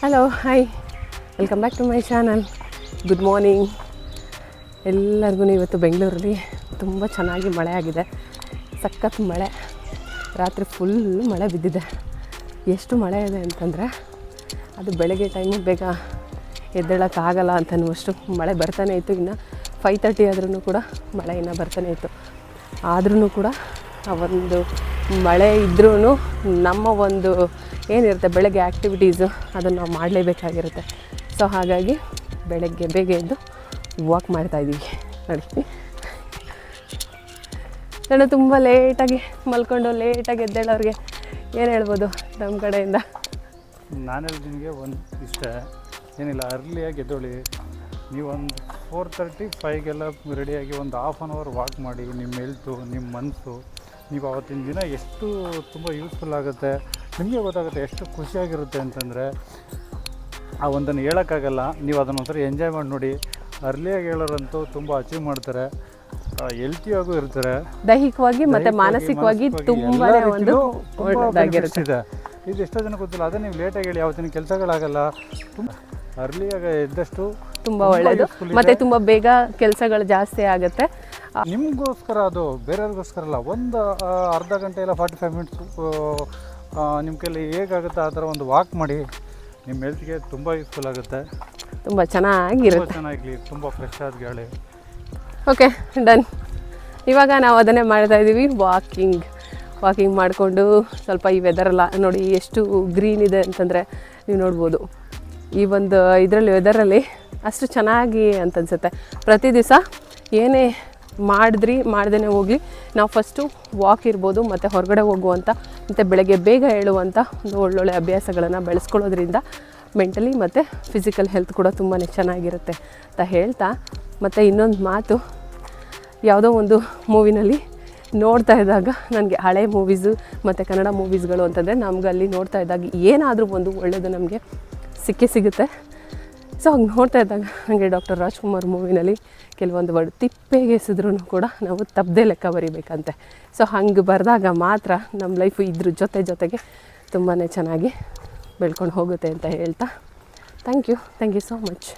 Hello hi welcome back to my channel. Good morning ಎಲ್ಲರಿಗೂ. ಇವತ್ತು ಬೆಂಗಳೂರಲ್ಲಿ ತುಂಬ ಚೆನ್ನಾಗಿ ಮಳೆ ಆಗಿದೆ, ಸಖತ್ ಮಳೆ. ರಾತ್ರಿ ಫುಲ್ ಮಳೆ ಬಿದ್ದಿದೆ. ಎಷ್ಟು ಮಳೆ ಇದೆ ಅಂತಂದರೆ ಅದು ಬೆಳಗ್ಗೆ ಟೈಮು ಬೇಗ ಎದ್ದೇಳೋಕ್ಕಾಗಲ್ಲ ಅಂತನ್ನುವಷ್ಟು ಮಳೆ ಬರ್ತಾನೆ ಇತ್ತು. ಇನ್ನು 5:30 ಆದ್ರೂ ಕೂಡ ಮಳೆ ಇನ್ನೂ ಬರ್ತಾನೆ ಇತ್ತು. ಆದ್ರೂ ಕೂಡ ಆ ಒಂದು ಮಳೆ ಇದ್ರೂ ನಮ್ಮ ಒಂದು ಏನಿರುತ್ತೆ ಬೆಳಗ್ಗೆ ಆ್ಯಕ್ಟಿವಿಟೀಸು ಅದನ್ನು ನಾವು ಮಾಡಲೇಬೇಕಾಗಿರುತ್ತೆ. ಸೊ ಹಾಗಾಗಿ ಬೆಳಗ್ಗೆ ಬೇಗ ಎದ್ದು ವಾಕ್ ಮಾಡ್ತಾಯಿದ್ದೀವಿ. ನೋಡಿ, ನಾನು ತುಂಬ ಲೇಟಾಗಿ ಮಲ್ಕೊಂಡು ಲೇಟಾಗಿ ಎದ್ದೇಳೋರಿಗೆ ಏನು ಹೇಳ್ಬೋದು ನಮ್ಮ ಕಡೆಯಿಂದ? ನಾನು ನಿಮಗೆ ಒಂದು ಇಷ್ಟ ಏನಿಲ್ಲ, ಅರ್ಲಿಯಾಗಿ ಎದ್ದೊಳಿ. ನೀವೊಂದು 4:30 5ಗೆಲ್ಲ ರೆಡಿಯಾಗಿ ಒಂದು ½ ಅನ್ ಅವರ್ ವಾಕ್ ಮಾಡಿ. ನಿಮ್ಮ ಹೆಲ್ತು, ನಿಮ್ಮ ಮನಸ್ಸು, ನೀವು ಆವತ್ತಿನ ದಿನ ಎಷ್ಟು ತುಂಬ ಯೂಸ್ಫುಲ್ ಆಗುತ್ತೆ, ನಿಮಗೆ ಗೊತ್ತಾಗುತ್ತೆ ಎಷ್ಟು ಖುಷಿಯಾಗಿರುತ್ತೆ ಅಂತಂದರೆ ಆ ಒಂದನ್ನು ಹೇಳೋಕ್ಕಾಗಲ್ಲ. ನೀವು ಅದನ್ನು ಒಂದ್ಸರಿ ಎಂಜಾಯ್ ಮಾಡಿ ನೋಡಿ. ಅರ್ಲಿಯಾಗಿ ಹೇಳೋರಂತೂ ತುಂಬ ಅಚೀವ್ ಮಾಡ್ತಾರೆ, ಹೆಲ್ತಿಯಾಗೂ ಇರ್ತಾರೆ, ದೈಹಿಕವಾಗಿ ಮತ್ತು ಮಾನಸಿಕವಾಗಿ ತುಂಬಾ ಒಂದು ಒಳ್ಳೆದಾಗಿರುತ್ತೆ. ಇದು ಎಷ್ಟೋ ಜನ ಗೊತ್ತಿಲ್ಲ. ಅದೇ ನೀವು ಲೇಟಾಗಿ ಹೇಳಿ ಯಾವತ್ತಿನ ಕೆಲಸಗಳಾಗಲ್ಲ. ತುಂಬ ಅರ್ಲಿಯಾಗಿ ಎದ್ದಷ್ಟು ತುಂಬ ಒಳ್ಳೆಯದು ಮತ್ತು ತುಂಬ ಬೇಗ ಕೆಲಸಗಳು ಜಾಸ್ತಿ ಆಗುತ್ತೆ. ನಿಮಗೋಸ್ಕರ, ಅದು ಬೇರೆಯವ್ರಿಗೋಸ್ಕರ ಅಲ್ಲ. ಒಂದು ಅರ್ಧ ಗಂಟೆ ಇಲ್ಲ 45 ಮಿನಿಟ್ಸ್ ನಿಮ್ಮ ಕೈಲಿ ಹೇಗಾಗುತ್ತೆ ಆ ಥರ ಒಂದು ವಾಕ್ ಮಾಡಿ. ನಿಮ್ಮ ಹೆಲ್ತ್ಗೆ ತುಂಬ ಯೂಸ್ಫುಲ್ ಆಗುತ್ತೆ, ತುಂಬ ಚೆನ್ನಾಗಿರುತ್ತೆ, ಚೆನ್ನಾಗಿ ತುಂಬ ಫ್ರೆಶ್ ಆದ ಗಾಳಿ. Okay, done. ಇವಾಗ ನಾವು ಅದನ್ನೇ ಮಾಡ್ತಾಯಿದ್ದೀವಿ, ವಾಕಿಂಗ್ ಮಾಡಿಕೊಂಡು ಸ್ವಲ್ಪ ಈ ವೆದರೆಲ್ಲ ನೋಡಿ ಎಷ್ಟು ಗ್ರೀನ್ ಇದೆ ಅಂತಂದರೆ ನೀವು ನೋಡ್ಬೋದು. ಈ ಒಂದು ಇದರಲ್ಲಿ ವೆದರಲ್ಲಿ ಅಷ್ಟು ಚೆನ್ನಾಗಿ ಅಂತ ಅನಿಸುತ್ತೆ. ಪ್ರತಿ ದಿವಸ ಏನೇ ಮಾಡ್ದೇ ಹೋಗಲಿ, ನಾವು ಫಸ್ಟು ವಾಕ್ ಇರ್ಬೋದು ಮತ್ತು ಹೊರಗಡೆ ಹೋಗುವಂಥ ಮತ್ತು ಬೆಳಗ್ಗೆ ಬೇಗ ಏಳುವಂಥ ಒಂದು ಒಳ್ಳೊಳ್ಳೆ ಅಭ್ಯಾಸಗಳನ್ನು ಬೆಳೆಸ್ಕೊಳ್ಳೋದ್ರಿಂದ ಮೆಂಟಲಿ ಮತ್ತು ಫಿಸಿಕಲ್ ಹೆಲ್ತ್ ಕೂಡ ತುಂಬಾ ಚೆನ್ನಾಗಿರುತ್ತೆ ಅಂತ ಹೇಳ್ತಾ, ಮತ್ತು ಇನ್ನೊಂದು ಮಾತು, ಯಾವುದೋ ಒಂದು ಮೂವಿನಲ್ಲಿ ನೋಡ್ತಾ ಇದ್ದಾಗ ನನಗೆ ಹಳೆ ಮೂವೀಸು ಮತ್ತು ಕನ್ನಡ ಮೂವೀಸ್ಗಳು ಅಂತಂದರೆ ನಮ್ಗೆ ಅಲ್ಲಿ ನೋಡ್ತಾ ಇದ್ದಾಗ ಏನಾದರೂ ಒಂದು ಒಳ್ಳೆಯದು ನಮಗೆ ಸಿಗುತ್ತೆ. ಸೊ ಹಂಗೆ ನೋಡ್ತಾ ಇದ್ದಾಗ ನನಗೆ ಡಾಕ್ಟರ್ ರಾಜ್ಕುಮಾರ್ ಮೂವಿನಲ್ಲಿ ಕೆಲವೊಂದು ವರ್ಡ್ ತಿಪ್ಪೆಗೆ ಎಸೆದ್ರೂ ಕೂಡ ನಾವು ತಪ್ಪದೇ ಲೆಕ್ಕ ಬರಿಬೇಕಂತೆ. ಸೊ ಹಂಗೆ ಬರೆದಾಗ ಮಾತ್ರ ನಮ್ಮ ಲೈಫು ಇದ್ರ ಜೊತೆಗೆ ತುಂಬಾ ಚೆನ್ನಾಗಿ ಬೆಳ್ಕೊಂಡು ಹೋಗುತ್ತೆ ಅಂತ ಹೇಳ್ತಾ, ಥ್ಯಾಂಕ್ ಯು ಸೋ ಮಚ್.